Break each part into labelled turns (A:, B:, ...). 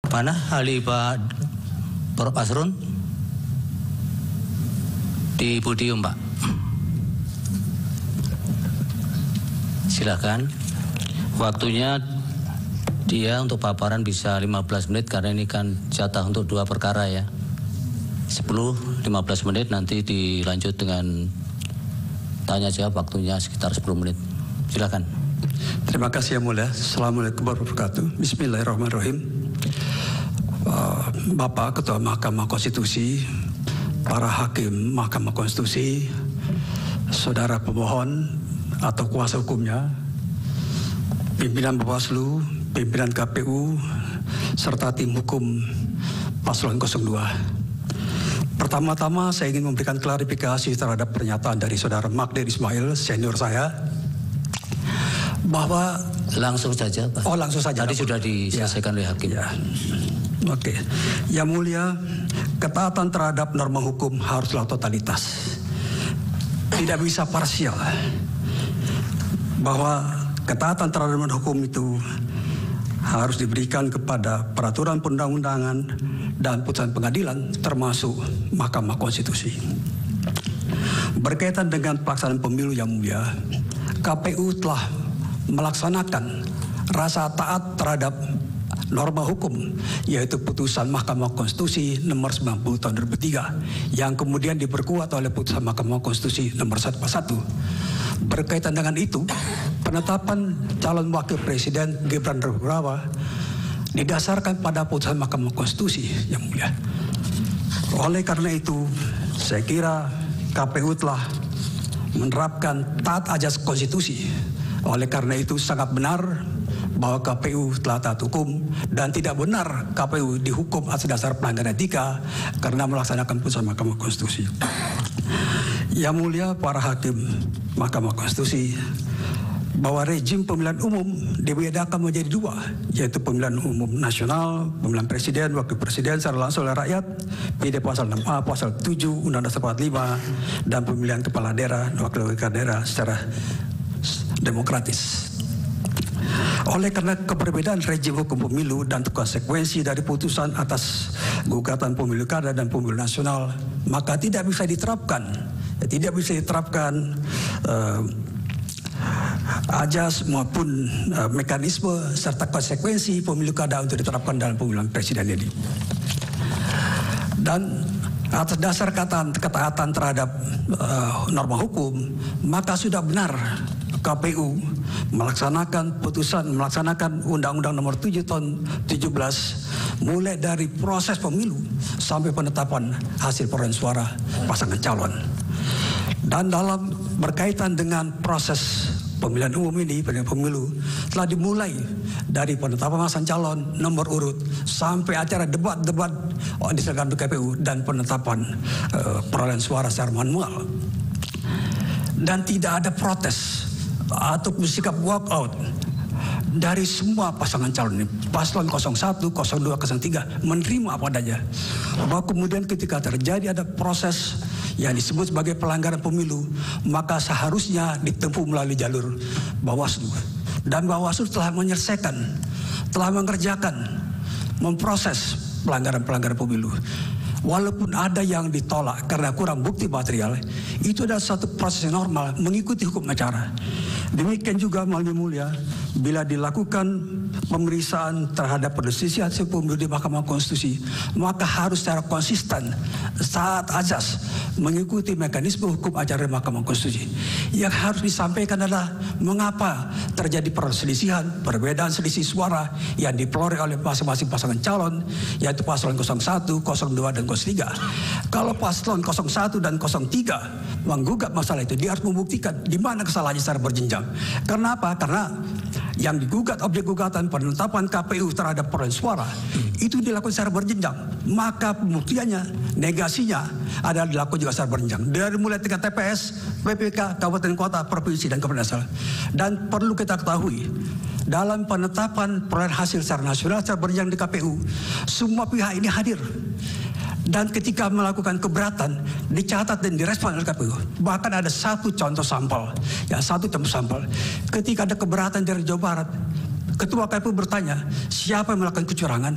A: Mana ahli Pak Prof. Asrun? Di podium, Pak. Silakan. Waktunya dia untuk paparan bisa 15 menit karena ini kan jatah untuk 2 perkara ya. 10-15 menit, nanti dilanjut dengan tanya jawab, waktunya sekitar 10 menit. Silakan.
B: Terima kasih Yang Mulia. Assalamualaikum warahmatullahi wabarakatuh. Bismillahirrahmanirrahim. Bapak Ketua Mahkamah Konstitusi, para hakim Mahkamah Konstitusi, saudara pemohon atau kuasa hukumnya, pimpinan Bawaslu, pimpinan KPU, serta tim hukum Paslon 02. Pertama-tama saya ingin memberikan klarifikasi terhadap pernyataan dari saudara Magdir Ismail, senior saya, bahwa
A: langsung saja, Pak.
B: Oh, langsung saja.
A: Tadi sudah diselesaikan oleh hakim.
B: Ya. Oke. Yang Mulia, ketaatan terhadap norma hukum haruslah totalitas. Tidak bisa parsial. Bahwa ketaatan terhadap norma hukum itu harus diberikan kepada peraturan perundang-undangan dan putusan pengadilan, termasuk Mahkamah Konstitusi. Berkaitan dengan pelaksanaan pemilu Yang Mulia, KPU telah melaksanakan rasa taat terhadap norma hukum, yaitu putusan Mahkamah Konstitusi nomor 90 tahun 2003 yang kemudian diperkuat oleh putusan Mahkamah Konstitusi nomor 141. Berkaitan dengan itu, penetapan calon wakil presiden Gibran Rakabuming didasarkan pada putusan Mahkamah Konstitusi Yang Mulia. Oleh karena itu, saya kira KPU telah menerapkan taat ajas konstitusi. Oleh karena itu sangat benar bahwa KPU telah taat hukum, dan tidak benar KPU dihukum atas dasar pelanggaran etika karena melaksanakan putusan Mahkamah Konstitusi. Yang Mulia para hakim Mahkamah Konstitusi, bahwa rejim pemilihan umum dibedakan menjadi 2, yaitu pemilihan umum nasional, pemilihan presiden, wakil presiden secara langsung oleh rakyat, PD pasal 6A, pasal 7 Undang-Undang 45, dan pemilihan kepala daerah dan wakil daerah secara demokratis. Oleh karena keberbedaan rejim hukum pemilu dan konsekuensi dari putusan atas gugatan pemilu kada dan pemilu nasional, maka tidak bisa diterapkan ajas maupun mekanisme serta konsekuensi pemilu kada untuk diterapkan dalam pemilihan presiden ini. Dan atas dasar ketaatan terhadap norma hukum, maka sudah benar KPU melaksanakan Undang-Undang Nomor 7 Tahun 17 mulai dari proses pemilu sampai penetapan hasil perolehan suara pasangan calon. Dan dalam berkaitan dengan proses pemilihan umum ini, pemilu telah dimulai dari penetapan pasangan calon, nomor urut, sampai acara debat-debat diselenggarakan KPU dan penetapan perolehan suara secara manual. Dan tidak ada protes atau sikap walkout dari semua pasangan calon ini. Paslon 01, 02, 03 menerima apa adanya. Bahwa kemudian ketika terjadi ada proses yang disebut sebagai pelanggaran pemilu, maka seharusnya ditempuh melalui jalur Bawaslu. Dan Bawaslu telah menyelesaikan, telah mengerjakan, memproses pelanggaran-pelanggaran pemilu. Walaupun ada yang ditolak karena kurang bukti material, itu adalah satu proses yang normal mengikuti hukum acara. Demikian juga Yang Mulia, bila dilakukan pemeriksaan terhadap perselisihan hasil pemilu di Mahkamah Konstitusi, maka harus secara konsisten taat azas mengikuti mekanisme hukum acara di Mahkamah Konstitusi. Yang harus disampaikan adalah mengapa terjadi perselisihan, perbedaan selisih suara yang diperoleh oleh masing-masing pasangan calon, yaitu paslon 01, 02, dan 03. Kalau paslon 01 dan 03 menggugat masalah itu, dia harus membuktikan di mana kesalahannya secara berjenjang. Karena apa? Karena yang digugat, objek gugatan penetapan KPU terhadap perolehan suara itu dilakukan secara berjenjang, maka pembuktiannya, negasinya adalah dilakukan juga secara berjenjang dari mulai tingkat TPS, PPK, kabupaten kota, provinsi, dan kabupaten asal. Dan perlu kita ketahui, dalam penetapan perolehan hasil secara nasional secara berjenjang di KPU, semua pihak ini hadir. Dan ketika melakukan keberatan, dicatat dan direspon oleh KPU. Bahkan ada satu contoh sampel. Ketika ada keberatan dari Jawa Barat, Ketua KPU bertanya, siapa yang melakukan kecurangan?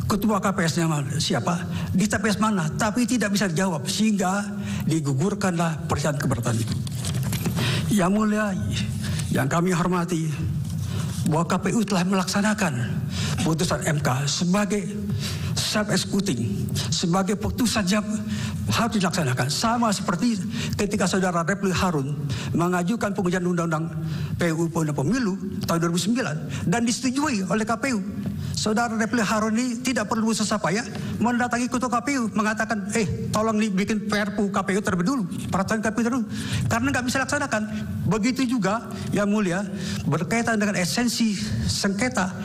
B: ketua KPS-nya siapa, di TPS mana, tapi tidak bisa dijawab sehingga digugurkanlah pernyataan keberatan itu. Yang mulia, yang kami hormati, bahwa KPU telah melaksanakan putusan MK sebagai self-executing, sebagai putusan yang harus dilaksanakan. Sama seperti ketika saudara Refli Harun mengajukan pengujian undang-undang PUU Pemilu tahun 2009 dan disetujui oleh KPU. Saudara Refli Harun ini tidak perlu susah payah mendatangi ketua KPU mengatakan, tolong dibikin PRPU KPU terlebih dulu, peraturan KPU terlebih dulu, karena nggak bisa laksanakan. Begitu juga yang mulia berkaitan dengan esensi sengketa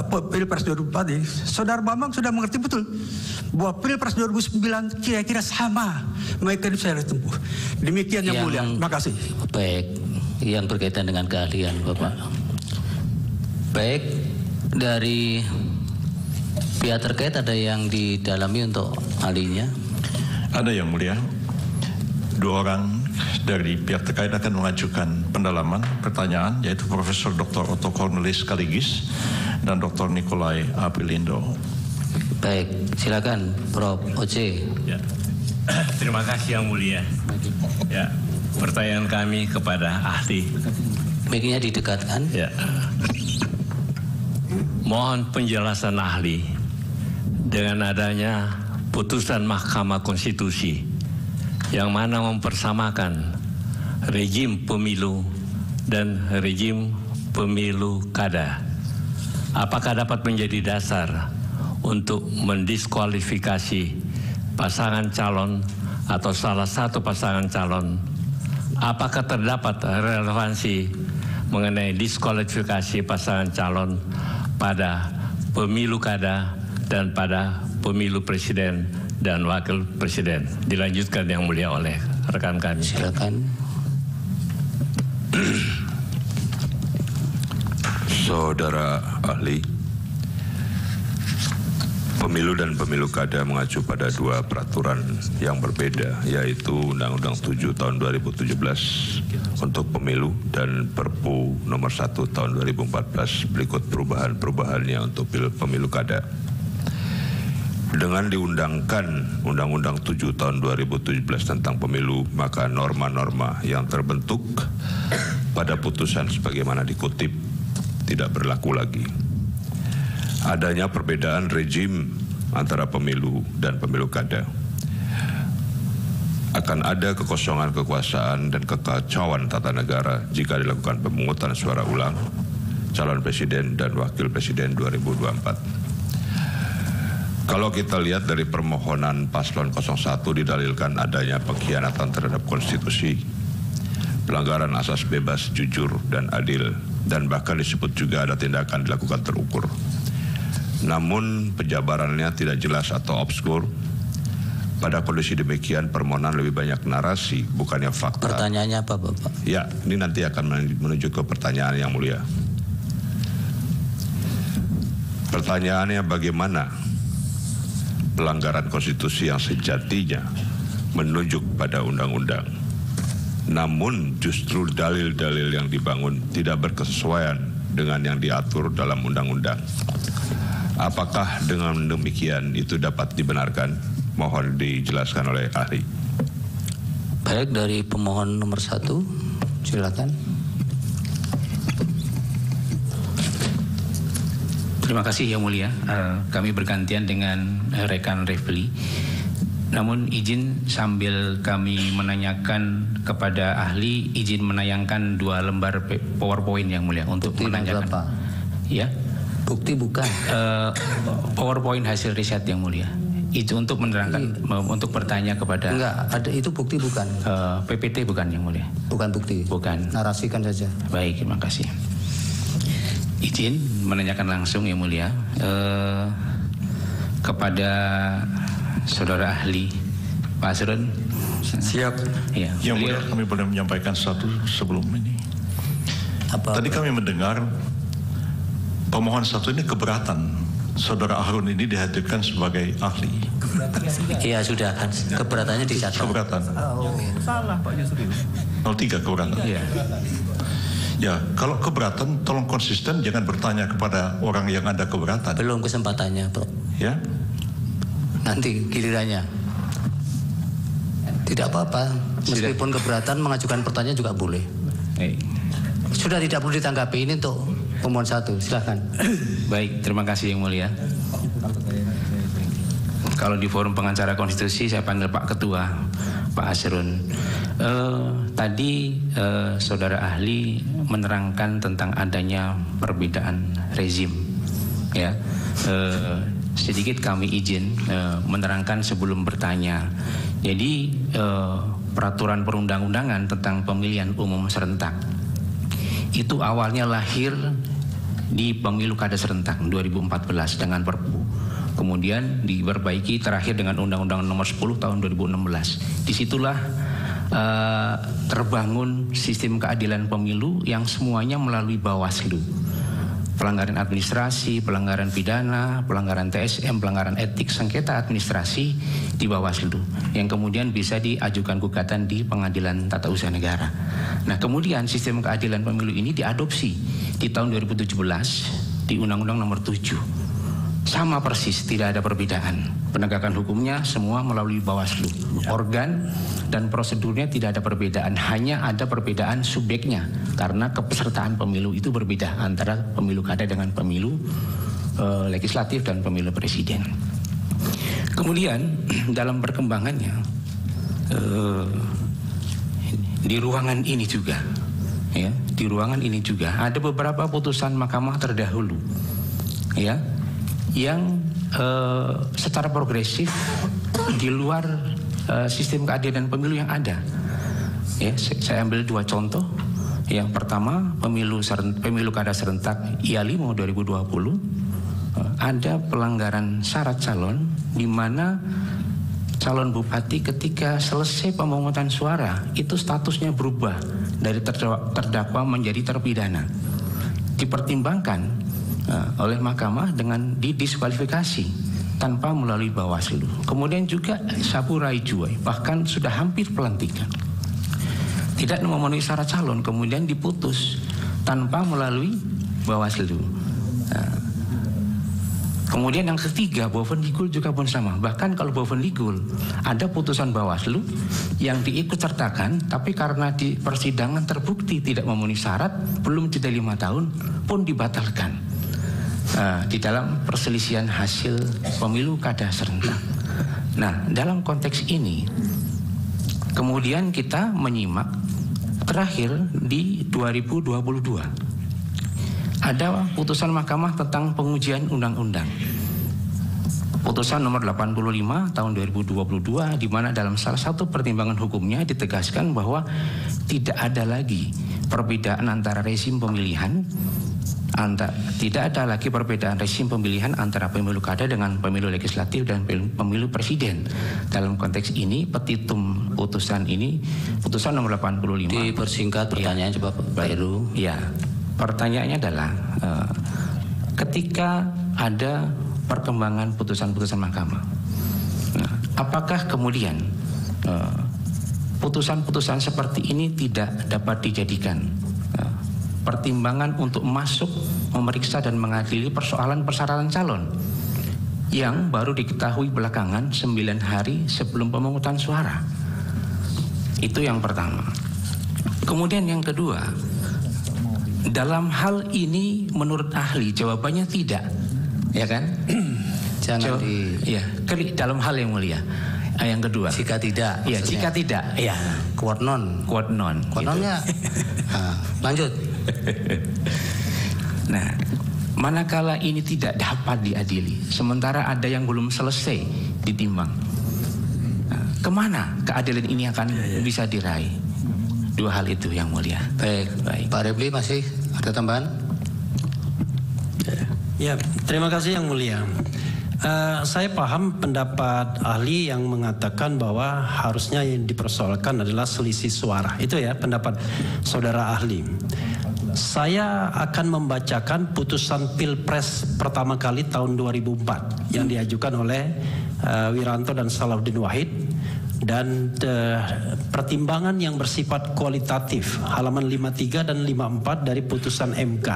B: Pilpres 2004 ini, saudara Bambang sudah mengerti betul bahwa Pilpres 2009 kira-kira sama mekanisme yang ditempuh. Demikian yang mulia. Terima kasih.
A: Baik, yang berkaitan dengan keahlian Bapak. Baik, dari pihak terkait ada yang didalami untuk ahlinya?
C: Ada yang mulia. 2 orang dari pihak terkait akan mengajukan pendalaman pertanyaan, yaitu Profesor Dr. Otto Cornelis Kaligis dan Dr. Nikolai Aprilindo.
A: Baik, silakan Prof. Oce.
D: Ya. Terima kasih yang mulia. Ya, pertanyaan kami kepada ahli.
A: Mic-nya didekatkan.
D: Ya. Mohon penjelasan ahli dengan adanya putusan Mahkamah Konstitusi yang mana mempersamakan rejim pemilu dan rejim pemilu kada. Apakah dapat menjadi dasar untuk mendiskualifikasi pasangan calon atau salah satu pasangan calon? Apakah terdapat relevansi mengenai diskualifikasi pasangan calon pada pemilu kada dan pada pemilu presiden dan wakil presiden? Dilanjutkan yang mulia oleh rekan kami.
A: Silakan.
E: Saudara ahli, pemilu dan pemilu kada mengacu pada 2 peraturan yang berbeda, yaitu Undang-Undang 7 tahun 2017 untuk pemilu dan Perpu nomor 1 tahun 2014 berikut perubahan-perubahannya untuk pemilu kada. Dengan diundangkan Undang-Undang 7 tahun 2017 tentang pemilu, maka norma-norma yang terbentuk pada putusan sebagaimana dikutip tidak berlaku lagi. Adanya perbedaan rejim antara pemilu dan pemilu kada. Akan ada kekosongan kekuasaan dan kekacauan tata negara jika dilakukan pemungutan suara ulang calon presiden dan wakil presiden 2024. Kalau kita lihat dari permohonan paslon 01 didalilkan adanya pengkhianatan terhadap konstitusi, pelanggaran asas bebas, jujur, dan adil, dan bahkan disebut juga ada tindakan dilakukan terukur. Namun penjabarannya tidak jelas atau obskur. Pada kondisi demikian permohonan lebih banyak narasi bukannya fakta.
A: Pertanyaannya apa Bapak?
E: Ya, ini nanti akan menuju ke pertanyaan yang mulia. Pertanyaannya bagaimana pelanggaran konstitusi yang sejatinya menunjuk pada undang-undang, namun justru dalil-dalil yang dibangun tidak berkesesuaian dengan yang diatur dalam undang-undang. Apakah dengan demikian itu dapat dibenarkan? Mohon dijelaskan oleh ahli.
A: Baik, dari pemohon nomor 1, silakan.
F: Terima kasih yang mulia. Kami bergantian dengan rekan Refli. Namun izin sambil kami menanyakan kepada ahli, izin menayangkan 2 lembar PowerPoint yang mulia untuk
A: bukti
F: menanyakan.
A: berapa?
F: Ya.
A: Bukti bukan.
F: PowerPoint hasil riset yang mulia. Itu untuk menerangkan, untuk bertanya kepada.
A: Enggak, ada itu bukti bukan.
F: PPT bukan yang mulia.
A: Bukan bukti.
F: Bukan.
A: Narasikan saja.
F: Baik, terima kasih. Izin menanyakan langsung yang mulia kepada saudara ahli Pak Asrun.
B: Siap.
F: Ya,
C: Yang mulia, kami boleh menyampaikan satu sebelum ini. Tadi kami mendengar pemohon 1 ini keberatan saudara Harun ini dihadirkan sebagai ahli.
A: Iya sudah kan, keberatannya dicatat.
C: Keberatan.
G: Salah Pak Yusril.
C: 03 keberatan.
F: Iya.
C: Ya, kalau keberatan tolong konsisten, jangan bertanya kepada orang yang ada keberatan.
A: Belum kesempatannya, Bro.
C: Ya.
A: Nanti gilirannya. Tidak apa-apa. Meskipun keberatan mengajukan pertanyaan juga boleh. Sudah tidak perlu ditanggapi, ini untuk pemohon 1. Silakan.
F: Baik, terima kasih Yang Mulia. Kalau di forum pengacara konstitusi saya panggil Pak Ketua, Pak Asrun. Tadi saudara ahli menerangkan tentang adanya perbedaan rezim, ya. Sedikit kami izin menerangkan sebelum bertanya. Jadi peraturan perundang-undangan tentang pemilihan umum serentak itu awalnya lahir di pemilu kada serentak 2014 dengan Perpu. Kemudian diperbaiki terakhir dengan Undang-Undang Nomor 10 Tahun 2016. Disitulah terbangun sistem keadilan pemilu yang semuanya melalui Bawaslu. Pelanggaran administrasi, pelanggaran pidana, pelanggaran TSM, pelanggaran etik, sengketa administrasi di Bawaslu yang kemudian bisa diajukan gugatan di Pengadilan Tata Usaha Negara. Nah, kemudian sistem keadilan pemilu ini diadopsi di tahun 2017 di Undang-Undang Nomor 7. Sama persis, tidak ada perbedaan. Penegakan hukumnya semua melalui Bawaslu. Organ dan prosedurnya tidak ada perbedaan, hanya ada perbedaan subjeknya karena kepesertaan pemilu itu berbeda antara pemilu kada dengan pemilu legislatif dan pemilu presiden. Kemudian dalam perkembangannya di ruangan ini juga, ya, di ruangan ini juga ada beberapa putusan mahkamah terdahulu, ya, yang secara progresif di luar sistem keadilan pemilu yang ada. Ya, saya ambil 2 contoh. Yang pertama, pemilu kada serentak IA5 2020 ada pelanggaran syarat calon di mana calon bupati ketika selesai pemungutan suara itu statusnya berubah dari terdakwa menjadi terpidana. Dipertimbangkan oleh mahkamah dengan didiskualifikasi tanpa melalui Bawaslu. Kemudian juga Saburai Juai bahkan sudah hampir pelantikan, tidak memenuhi syarat calon, kemudian diputus tanpa melalui Bawaslu. Kemudian yang ketiga, Bovendigul juga pun sama. Bahkan kalau Bovendigul ada putusan Bawaslu yang diikutsertakan, tapi karena di persidangan terbukti tidak memenuhi syarat, belum jeda 5 tahun pun dibatalkan. Di dalam perselisihan hasil pemilu kada serentak. Nah, dalam konteks ini kemudian kita menyimak terakhir di 2022 ada putusan mahkamah tentang pengujian undang-undang. Putusan nomor 85 tahun 2022 di mana dalam salah satu pertimbangan hukumnya ditegaskan bahwa tidak ada lagi perbedaan antara rezim pemilihan tidak ada lagi perbedaan rezim pemilihan antara pemilu kada dengan pemilu legislatif dan pemilu presiden. Dalam konteks ini petitum putusan ini, putusan nomor 85.
A: Dipersingkat pertanyaan, coba Pak Heru.
F: Ya, pertanyaannya adalah ketika ada perkembangan putusan-putusan mahkamah, apakah kemudian putusan-putusan seperti ini tidak dapat dijadikan pertimbangan untuk masuk memeriksa dan mengadili persoalan persyaratan calon yang baru diketahui belakangan 9 hari sebelum pemungutan suara? Itu yang pertama. Kemudian yang kedua, dalam hal ini menurut ahli jawabannya tidak, ya kan?
A: Jangan
F: dalam hal yang mulia. Yang kedua,
A: jika tidak,
F: ya jika tidak, ya
A: quod non,
F: nonnya.
A: Lanjut.
F: Nah, manakala ini tidak dapat diadili, sementara ada yang belum selesai ditimbang, kemana keadilan ini akan bisa diraih? 2 hal itu yang mulia.
A: Baik. Pak Refli masih ada tambahan?
G: Ya, terima kasih yang mulia. Saya paham pendapat ahli yang mengatakan bahwa harusnya yang dipersoalkan adalah selisih suara. Itu ya pendapat saudara ahli. Saya akan membacakan putusan Pilpres pertama kali tahun 2004 yang diajukan oleh Wiranto dan Salahuddin Wahid dan pertimbangan yang bersifat kualitatif, halaman 53 dan 54 dari putusan MK.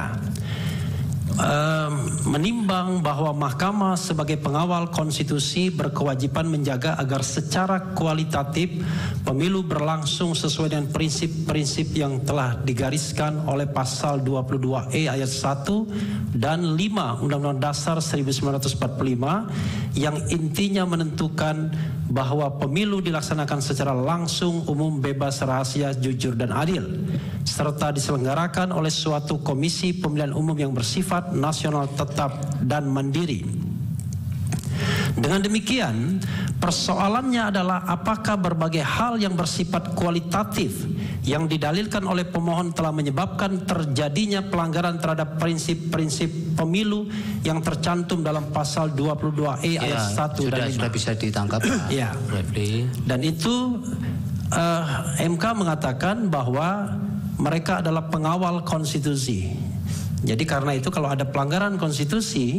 G: Menimbang bahwa Mahkamah sebagai pengawal konstitusi berkewajiban menjaga agar secara kualitatif pemilu berlangsung sesuai dengan prinsip-prinsip yang telah digariskan oleh pasal 22E ayat 1 dan 5 Undang-Undang Dasar 1945 yang intinya menentukan bahwa pemilu dilaksanakan secara langsung, umum, bebas, rahasia, jujur, dan adil, serta diselenggarakan oleh suatu komisi pemilihan umum yang bersifat nasional, tetap, dan mandiri. Dengan demikian, persoalannya adalah apakah berbagai hal yang bersifat kualitatif yang didalilkan oleh pemohon telah menyebabkan terjadinya pelanggaran terhadap prinsip-prinsip pemilu yang tercantum dalam pasal 22E ayat 1 dan 5.
A: Sudah bisa ditangkap,
G: ya. Dan itu MK mengatakan bahwa mereka adalah pengawal konstitusi. Jadi karena itu kalau ada pelanggaran konstitusi,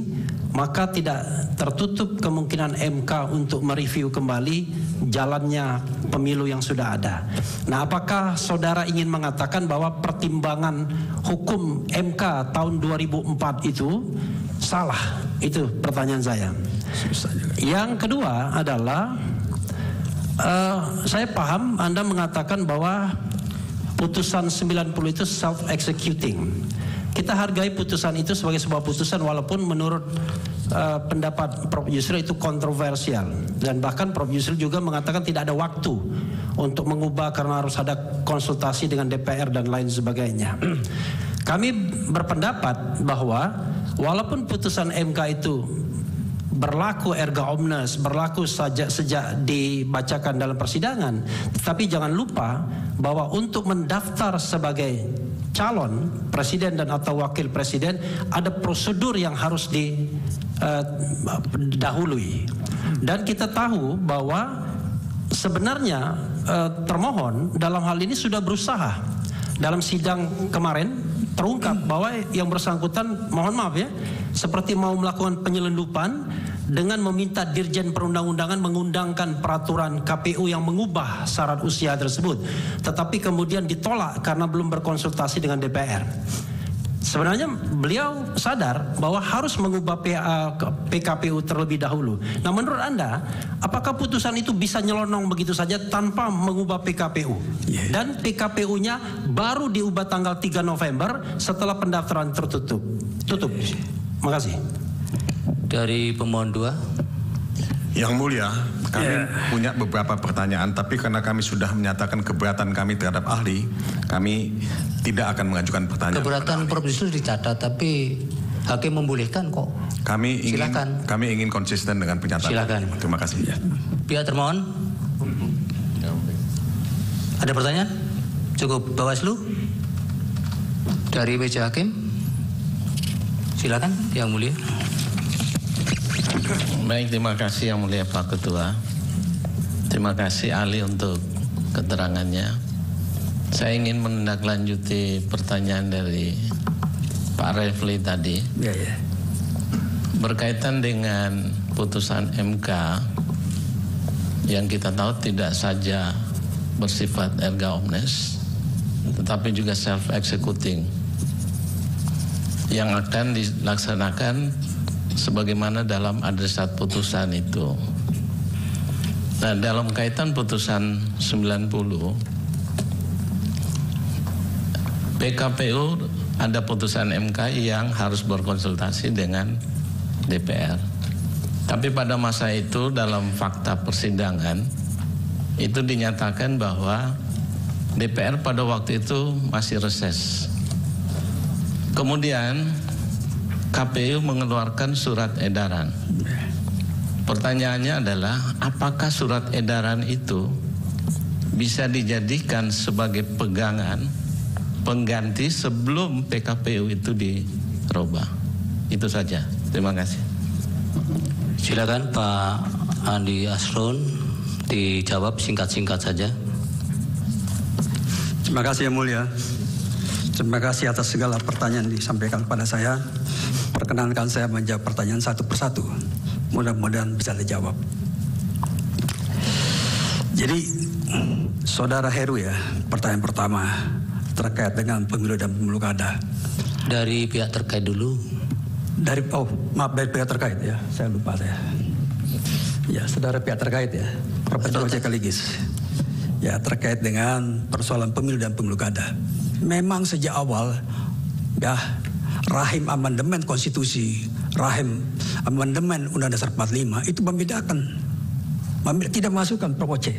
G: maka tidak tertutup kemungkinan MK untuk mereview kembali jalannya pemilu yang sudah ada. Nah, apakah saudara ingin mengatakan bahwa pertimbangan hukum MK tahun 2004 itu salah? Itu pertanyaan saya. Yang kedua adalah saya paham Anda mengatakan bahwa putusan 90 itu self-executing. Kita hargai putusan itu sebagai sebuah putusan walaupun menurut pendapat Prof. Yusril itu kontroversial. Dan bahkan Prof. Yusril juga mengatakan tidak ada waktu untuk mengubah karena harus ada konsultasi dengan DPR dan lain sebagainya. Kami berpendapat bahwa walaupun putusan MK itu berlaku erga omnes, berlaku sejak dibacakan dalam persidangan, tetapi jangan lupa bahwa untuk mendaftar sebagai calon presiden dan atau wakil presiden ada prosedur yang harus didahului. Dan kita tahu bahwa sebenarnya termohon dalam hal ini sudah berusaha. Dalam sidang kemarin terungkap bahwa yang bersangkutan, mohon maaf ya, seperti mau melakukan penyelundupan dengan meminta Dirjen Perundang-undangan mengundangkan peraturan KPU yang mengubah syarat usia tersebut, tetapi kemudian ditolak karena belum berkonsultasi dengan DPR. Sebenarnya beliau sadar bahwa harus mengubah PKPU terlebih dahulu. Nah, menurut Anda, apakah putusan itu bisa nyelonong begitu saja tanpa mengubah PKPU? Dan PKPU-nya baru diubah tanggal 3 November setelah pendaftaran tertutup. Tutup. Makasih.
A: Dari pemohon 2.
H: Yang mulia, kami punya beberapa pertanyaan, tapi karena kami sudah menyatakan keberatan kami terhadap ahli, kami tidak akan mengajukan pertanyaan.
A: Keberatan Prof. Yusril dicatat, tapi hakim membolehkan kok.
H: Kami ingin konsisten dengan pernyataan.
A: Silakan.
H: Terima kasih.
A: Pihak termohon. Ada pertanyaan? Cukup. Bawaslu dari meja hakim. Silakan, Yang Mulia.
D: Baik, terima kasih Yang Mulia Pak Ketua. Terima kasih ahli untuk keterangannya. Saya ingin menindaklanjuti pertanyaan dari Pak Refli tadi. Berkaitan dengan putusan MK yang kita tahu tidak saja bersifat erga omnes, tetapi juga self-executing yang akan dilaksanakan sebagaimana dalam adresat putusan itu. Nah, dalam kaitan putusan 90 PKPU ada putusan MK yang harus berkonsultasi dengan DPR. Tapi pada masa itu dalam fakta persidangan itu dinyatakan bahwa DPR pada waktu itu masih reses. Kemudian KPU mengeluarkan surat edaran. Pertanyaannya adalah apakah surat edaran itu bisa dijadikan sebagai pegangan pengganti sebelum PKPU itu dirubah? Itu saja. Terima kasih.
A: Silakan Pak Andi Asrun dijawab singkat-singkat saja.
B: Terima kasih Yang Mulia. Terima kasih atas segala pertanyaan yang disampaikan kepada saya. Perkenankan saya menjawab pertanyaan satu persatu. Mudah-mudahan bisa dijawab. Jadi Saudara Heru ya, pertanyaan pertama terkait dengan pemilu dan pemilu kada.
A: Dari pihak terkait dulu.
B: Dari pihak terkait ya, saya lupa saya. Ya, saudara pihak terkait ya, Profesor Oce Kaligis. Ya, terkait dengan persoalan pemilu dan pemilu kada. Memang sejak awal ya, rahim amandemen konstitusi, rahim amandemen Undang-Undang Dasar 45 itu membedakan, tidak masukkan Prof. Oce.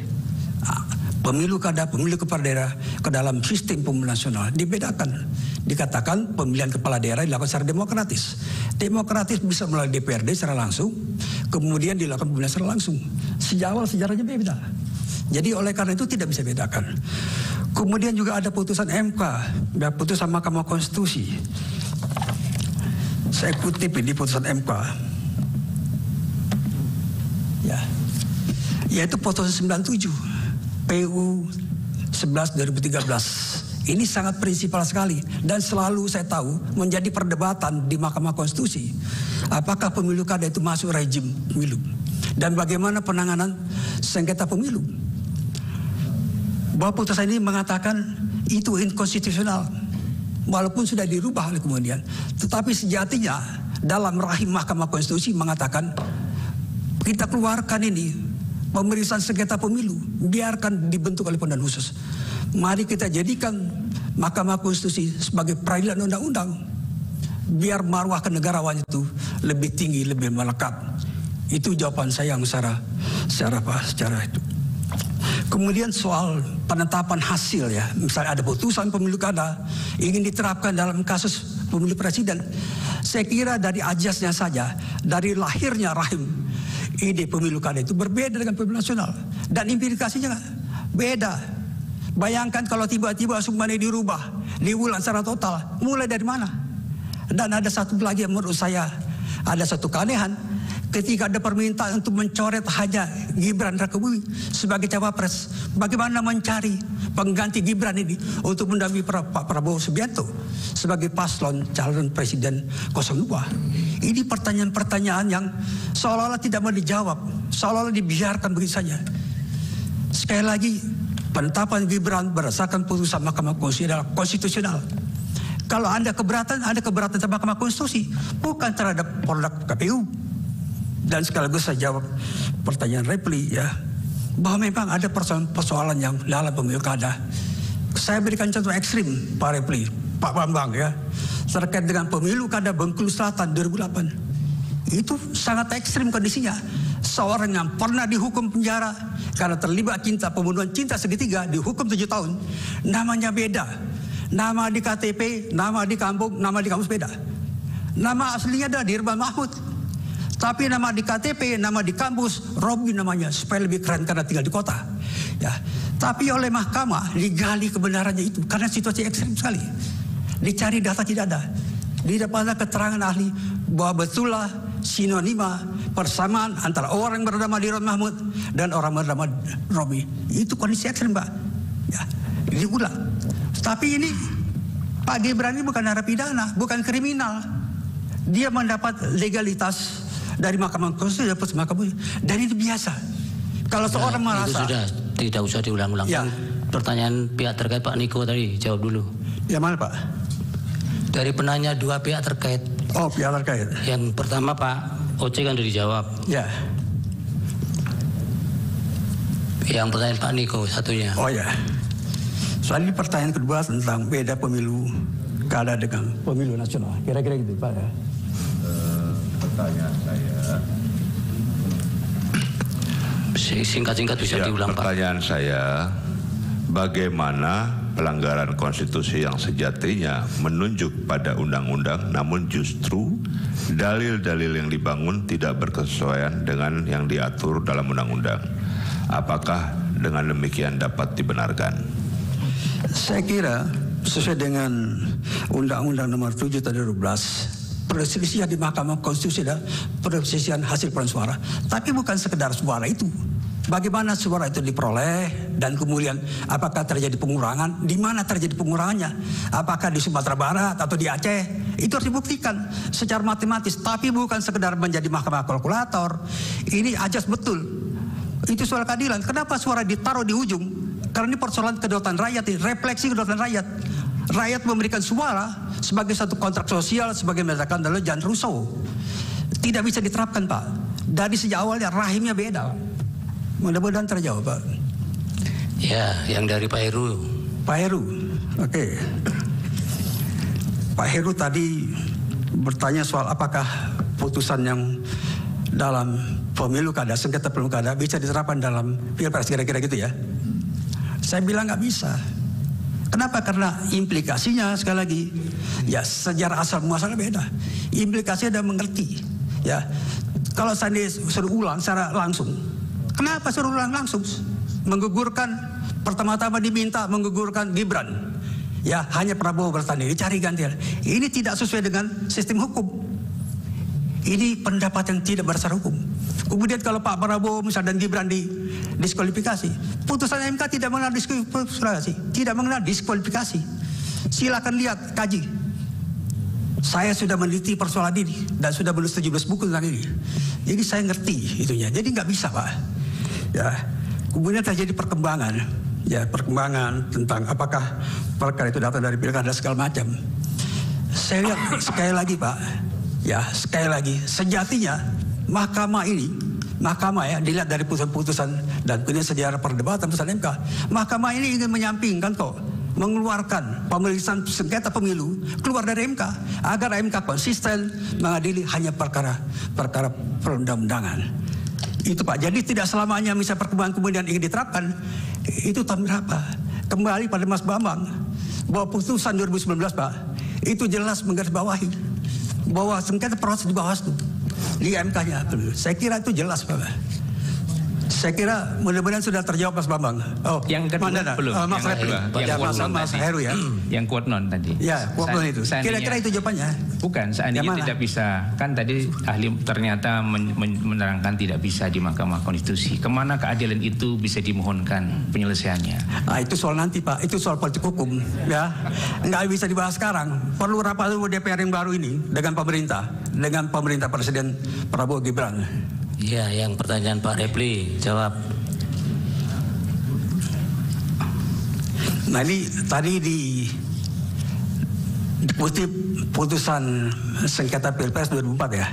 B: Pemilu kada, pemilu kepala daerah ke dalam sistem pemilu nasional dibedakan. Dikatakan pemilihan kepala daerah dilakukan secara demokratis. Demokratis bisa melalui DPRD secara langsung, kemudian dilakukan pemilihan secara langsung. Sejak awal sejarahnya beda. Jadi oleh karena itu tidak bisa bedakan. Kemudian juga ada putusan MK, ya, putusan Mahkamah Konstitusi. Saya kutip di putusan MK. Ya. Yaitu putusan 97. PU 11 2013. Ini sangat prinsipal sekali dan selalu saya tahu menjadi perdebatan di Mahkamah Konstitusi. Apakah pemilu kada itu masuk rejim pemilu dan bagaimana penanganan sengketa pemilu. Bahwa putusan ini mengatakan itu inkonstitusional walaupun sudah dirubah oleh kemudian. Tetapi sejatinya dalam rahim Mahkamah Konstitusi mengatakan kita keluarkan ini pemeriksaan sengketa pemilu, biarkan dibentuk oleh pengadilan khusus. Mari kita jadikan Mahkamah Konstitusi sebagai peradilan undang-undang, biar marwah kenegarawan itu lebih tinggi, lebih melekat. Itu jawaban saya yang secara itu. Kemudian soal penetapan hasil ya, misalnya ada putusan pemilu kada ingin diterapkan dalam kasus pemilu presiden. Saya kira dari ajasnya saja, dari lahirnya rahim ide pemilu kada itu berbeda dengan pemilu nasional dan implikasinya beda. Bayangkan kalau tiba-tiba semuanya dirubah, diulang secara total, mulai dari mana? Dan ada satu lagi yang menurut saya ada satu keanehan ketika ada permintaan untuk mencoret hanya Gibran Rakebumi sebagai cawapres. Bagaimana mencari pengganti Gibran ini untuk mendampingi Pak Prabowo Subianto sebagai paslon calon presiden 02. Ini pertanyaan-pertanyaan yang seolah-olah tidak mau dijawab, seolah-olah dibiarkan begitu saja. Sekali lagi, penetapan Gibran berdasarkan putusan Mahkamah Konstitusi adalah konstitusional. Kalau Anda keberatan terhadap Mahkamah Konstitusi, bukan terhadap produk KPU. Dan sekaligus saya jawab pertanyaan Repli ya, bahwa memang ada persoalan yang dalam pemilu kada. Saya berikan contoh ekstrim Pak Repli, Pak Bambang ya, terkait dengan pemilu kada Bengkulu Selatan 2008. Itu sangat ekstrim kondisinya. Seorang yang pernah dihukum penjara karena terlibat pembunuhan cinta segitiga dihukum 7 tahun. Namanya beda. Nama di KTP, nama di kampung, nama di kampus beda. Nama aslinya adalah Dirban Mahmud. Tapi nama di KTP, nama di kampus, Robi namanya, supaya lebih keren karena tinggal di kota. Ya. Tapi oleh mahkamah digali kebenarannya itu karena situasi ekstrim sekali. Dicari data tidak ada. Didapatkan keterangan ahli bahwa betullah sinonima persamaan antara orang yang bernama Dirban Mahmud dan orang bernama Robi. Itu kondisi ekstrim, Pak. Ya, diulang. Tapi ini Pak Gibran ini bukan narapidana, bukan kriminal. Dia mendapat legalitas dari Mahkamah Konstitusi dan itu biasa. Kalau seorang merasa
A: itu sudah tidak usah diulang-ulang. Ya. Pertanyaan pihak terkait Pak Niko tadi jawab dulu.
B: Yang mana Pak?
A: Dari penanya dua pihak terkait.
B: Oh, pihak terkait.
A: Yang pertama Pak Oce kan sudah dijawab.
B: Ya.
A: Yang pertanyaan Pak Niko satunya.
B: Oh ya. Soal ini pertanyaan kedua tentang beda pemilu kada dengan pemilu nasional. Kira-kira gitu Pak ya.
E: Pertanyaan saya
A: singkat-singkat bisa diulang Pak.
E: Pertanyaan saya, bagaimana pelanggaran konstitusi yang sejatinya menunjuk pada undang-undang namun justru dalil-dalil yang dibangun tidak berkesesuaian dengan yang diatur dalam undang-undang? Apakah dengan demikian dapat dibenarkan?
B: Saya kira sesuai dengan Undang-Undang Nomor 7 Tahun 2012, perselisihan di Mahkamah Konstitusi adalah perselisihan hasil perolehan suara. Tapi bukan sekedar suara itu. Bagaimana suara itu diperoleh dan kemudian apakah terjadi pengurangan? Di mana terjadi pengurangannya? Apakah di Sumatera Barat atau di Aceh? Itu harus dibuktikan secara matematis. Tapi bukan sekedar menjadi mahkamah kalkulator. Ini ajas betul Itu soal keadilan. Kenapa suara ditaruh di ujung? Karena ini persoalan kedaulatan rakyat, refleksi kedaulatan rakyat. Rakyat memberikan suara sebagai satu kontrak sosial, sebagai mengatakan adalah Jean Rousseau. Tidak bisa diterapkan, Pak. Dari sejak awalnya rahimnya beda. Mudah-mudahan terjawab, Pak.
A: Ya, yang dari Pak Heru.
B: Pak Heru, oke. Pak Heru tadi bertanya soal apakah putusan yang dalam pemilu kada, sengketa pemilu kada bisa diterapkan dalam pilpres, kira-kira gitu ya. Saya bilang nggak bisa. Kenapa? Karena implikasinya sekali lagi, ya sejarah asal muasalnya beda. Implikasinya ada mengerti, ya. Kalau saya suruh ulang secara langsung, kenapa suruh ulang langsung? Menggugurkan, pertama-tama diminta menggugurkan Gibran. Ya, hanya Prabowo bertanding, dicari gantian. Ini tidak sesuai dengan sistem hukum. Ini pendapat yang tidak berdasar hukum. Kemudian kalau Pak Prabowo misalnya dan Gibran diskualifikasi, putusan MK tidak mengenal diskualifikasi, tidak mengenal diskualifikasi. Silakan lihat, kaji. Saya sudah meneliti persoalan ini dan sudah menulis 17 buku tentang ini. Jadi saya ngerti itunya. Jadi nggak bisa, Pak. Ya. Kemudian terjadi perkembangan, ya perkembangan tentang apakah perkara itu datang dari pilkada segala macam. Saya lihat sekali lagi, Pak, ya sekali lagi sejatinya mahkamah ini, mahkamah ya dilihat dari putusan-putusan dan kemudian sejarah perdebatan putusan MK, mahkamah ini ingin menyampingkan kok, mengeluarkan pemeriksaan sengketa pemilu keluar dari MK agar MK konsisten mengadili hanya perkara perundang-undangan. Itu Pak, jadi tidak selamanya misalnya perkembangan kemudian ingin diterapkan. Itu tahun berapa? Kembali pada Mas Bambang, bahwa putusan 2019 Pak, itu jelas menggarisbawahi bahwa sengketa proses di Bawaslu, di MK-nya. Saya kira itu jelas Pak. Saya kira mudah-mudahan sudah terjawab Mas Bambang. Oh,
F: yang kedua belum.
B: Mas Heru ya.
F: Yang quote non tadi.
B: Ya, quote non itu. Kira-kira itu jawabannya.
F: Bukan, seandainya tidak bisa. Kan tadi ahli ternyata menerangkan tidak bisa di Mahkamah Konstitusi. Kemana keadilan itu bisa dimohonkan penyelesaiannya?
B: Nah, itu soal nanti Pak. Itu soal politik hukum. Ya, nggak bisa dibahas sekarang. Perlu rapat dulu DPR yang baru ini dengan pemerintah Presiden Prabowo Gibran.
A: Ya, yang pertanyaan Pak Repli, jawab.
B: Nah ini tadi dikutip putusan sengketa Pilpres 2004 ya.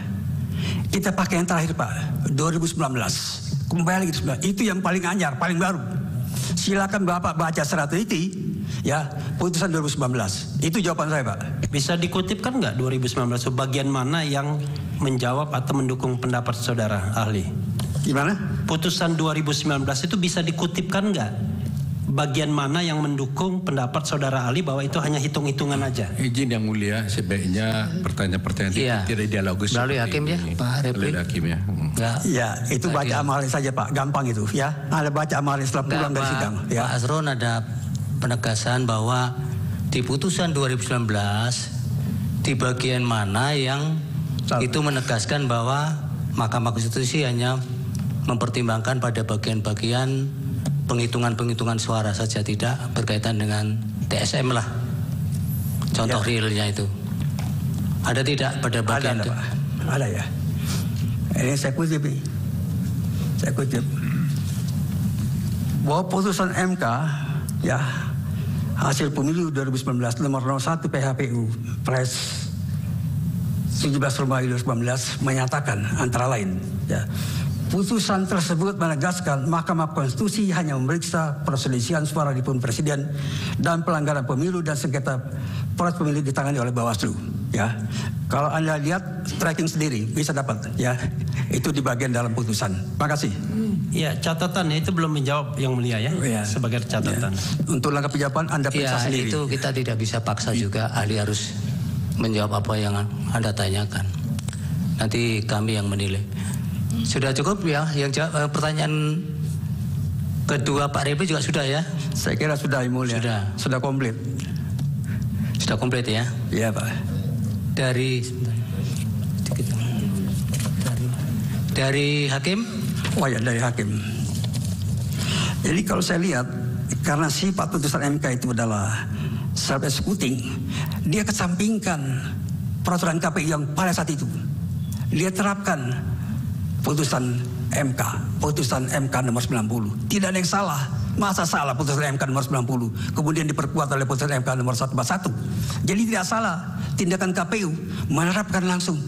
B: Kita pakai yang terakhir Pak, 2019. Kembali itu yang paling anyar, paling baru. Silakan Bapak baca secara teliti ya, putusan 2019. Itu jawaban saya Pak.
G: Bisa dikutipkan nggak 2019 bagian mana yang menjawab atau mendukung pendapat saudara ahli?
B: Gimana?
G: Putusan 2019 itu bisa dikutipkan nggak? Bagian mana yang mendukung pendapat saudara ahli bahwa itu hanya hitung-hitungan aja?
I: Izin yang mulia, sebaiknya pertanyaan-pertanyaan itu tidak dialogis.
A: Melalui hakim ya, Pak Repli.
I: Melalui hakim ya.
B: Ya, itu baca amalin saja Pak, gampang itu ya. Ada baca amalin setelah pulang dari sidang. Ya.
A: Pak Asron ada penegasan bahwa di putusan 2019 di bagian mana yang itu menegaskan bahwa Mahkamah Konstitusi hanya mempertimbangkan pada bagian-bagian penghitungan suara saja, tidak berkaitan dengan TSM lah. Contoh realnya itu. Ada tidak pada bagian itu?
B: Ada ya. Ini saya kutip. Bahwa putusan MK ya hasil pemilu 2019 nomor 01 PHPU Pres 17 Februari 2019 menyatakan antara lain ya, putusan tersebut menegaskan Mahkamah Konstitusi hanya memeriksa perselisihan suara di pemilu presiden dan pelanggaran pemilu dan sengketa proses pemilu ditangani oleh Bawaslu. Ya, kalau Anda lihat tracking sendiri bisa dapat ya, itu di bagian dalam putusan. Makasih.
G: Ya, catatannya itu belum menjawab yang mulia ya, sebagai catatan.
B: Ya. Untuk langkah jawaban Anda periksa sendiri.
A: Itu kita tidak bisa paksa juga, ahli harus menjawab apa yang Anda tanyakan. Nanti kami yang menilai. Sudah cukup ya, yang pertanyaan kedua Pak Repli juga sudah ya?
B: Saya kira sudah, Yang Mulia. Sudah komplit.
A: Sudah komplit ya?
B: Iya Pak.
A: Dari hakim?
B: Oh ya, dari hakim. Jadi kalau saya lihat, karena sifat putusan MK itu adalah self-executing, dia kesampingkan peraturan KPU yang pada saat itu. Dia terapkan putusan MK, putusan MK nomor 90. Tidak ada yang salah. Masa salah putusan MK nomor 90 kemudian diperkuat oleh putusan MK nomor 141. Jadi tidak salah tindakan KPU menerapkan langsung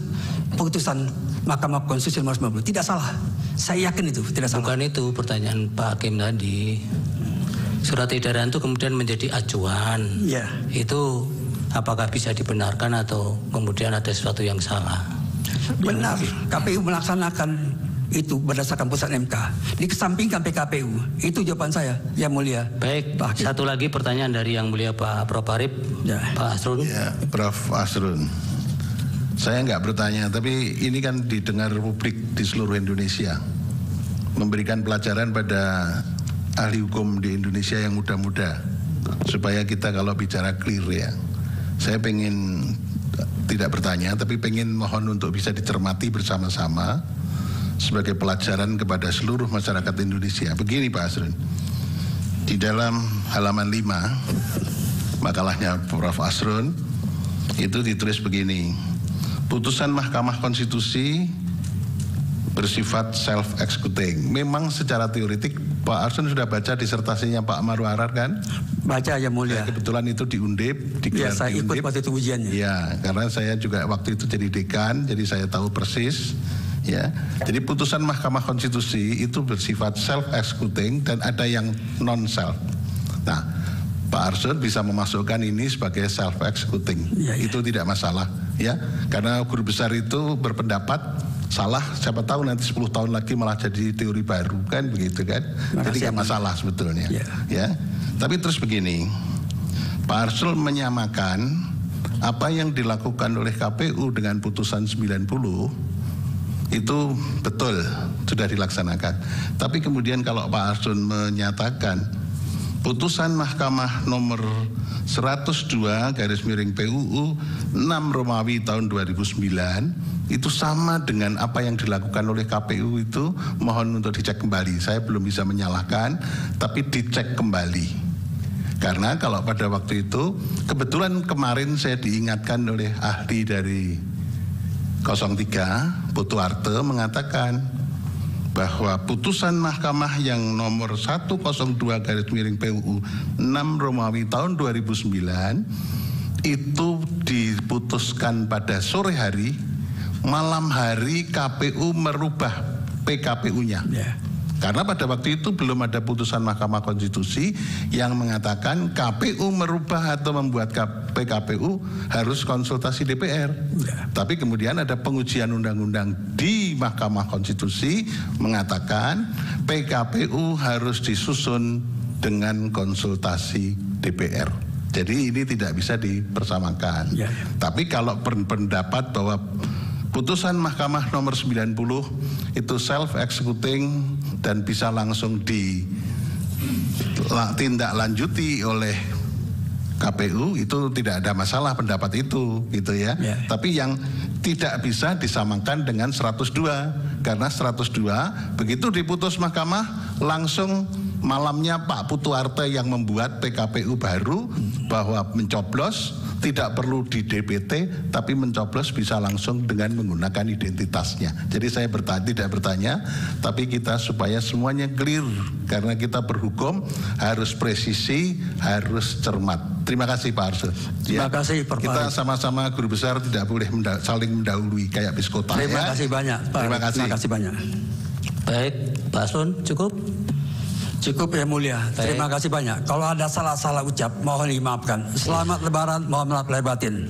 B: putusan Mahkamah Konstitusi nomor 90. Tidak salah. Saya yakin itu tidak salah.
A: Bukan itu pertanyaan Pak Hakim tadi. Surat edaran itu kemudian menjadi acuan.
B: Ya.
A: Itu apakah bisa dibenarkan atau kemudian ada sesuatu yang salah?
B: Benar. KPU melaksanakan itu berdasarkan putusan MK. Dikesampingkan PKPU. Itu jawaban saya, Yang Mulia.
A: Baik, Pak, satu lagi pertanyaan dari Yang Mulia Pak Prof. Arif.
B: Ya.
A: Pak Asrun.
J: Ya, Prof. Asrun. Saya nggak bertanya, tapi ini kan didengar publik di seluruh Indonesia. Memberikan pelajaran pada ahli hukum di Indonesia yang muda-muda. Supaya kita kalau bicara clear ya. Saya pengen tidak bertanya, tapi pengen mohon untuk bisa dicermati bersama-sama sebagai pelajaran kepada seluruh masyarakat Indonesia. Begini Pak Asrun, di dalam halaman 5 makalahnya Prof. Asrun itu ditulis begini: putusan Mahkamah Konstitusi bersifat self-executing. Memang secara teoretik Pak Asrun sudah baca disertasinya Pak Marwarar kan?
B: Baca Yang Mulia.
J: Ya, kebetulan itu di Undip,
B: Ya, saya ikut waktu itu ujiannya.
J: Ya, karena saya juga waktu itu jadi dekan, jadi saya tahu persis. Ya, jadi putusan Mahkamah Konstitusi itu bersifat self-executing dan ada yang non-self. Nah, Pak Arsul bisa memasukkan ini sebagai self-executing.
B: Ya.
J: Itu tidak masalah, ya. Karena guru besar itu berpendapat salah, siapa tahu nanti 10 tahun lagi malah jadi teori baru kan begitu kan. Jadi tidak masalah sebetulnya. Ya. Tapi terus begini, Pak Arsul menyamakan apa yang dilakukan oleh KPU dengan putusan 90 itu betul sudah dilaksanakan. Tapi kemudian kalau Pak Arsun menyatakan putusan Mahkamah nomor 102/PUU 6 Romawi tahun 2009 itu sama dengan apa yang dilakukan oleh KPU, itu mohon untuk dicek kembali. Saya belum bisa menyalahkan, tapi dicek kembali. Karena kalau pada waktu itu kebetulan kemarin saya diingatkan oleh ahli dari 03 Putu Arte mengatakan bahwa putusan mahkamah yang nomor 102/PUU 6 Romawi tahun 2009 itu diputuskan pada sore hari, malam hari KPU merubah PKPU-nya. Karena pada waktu itu belum ada putusan Mahkamah Konstitusi yang mengatakan KPU merubah atau membuat PKPU harus konsultasi DPR. Tapi kemudian ada pengujian undang-undang di Mahkamah Konstitusi mengatakan PKPU harus disusun dengan konsultasi DPR. Jadi ini tidak bisa dipersamakan. Tapi kalau berpendapat bahwa putusan Mahkamah nomor 90 itu self-executing dan bisa langsung ditindaklanjuti oleh KPU, itu tidak ada masalah pendapat itu gitu ya. Tapi yang tidak bisa disamakan dengan 102, karena 102 begitu diputus mahkamah langsung malamnya Pak Putu Arte yang membuat PKPU baru bahwa mencoblos tidak perlu di DPT, tapi mencoblos bisa langsung dengan menggunakan identitasnya. Jadi saya tidak bertanya, tapi kita supaya semuanya clear, karena kita berhukum harus presisi, harus cermat. Terima kasih Pak Arsul.
B: Terima kasih Pak.
J: Kita sama-sama guru besar tidak boleh saling mendahului kayak bis kota.
B: Terima kasih banyak Pak.
J: Terima kasih.
B: Terima kasih banyak.
A: Baik, Pak Aslun cukup?
B: Cukup Yang Mulia.
A: Baik.
B: Terima kasih banyak. Kalau ada salah-salah ucap mohon dimaafkan. Selamat Lebaran, mohon maaf lahir batin.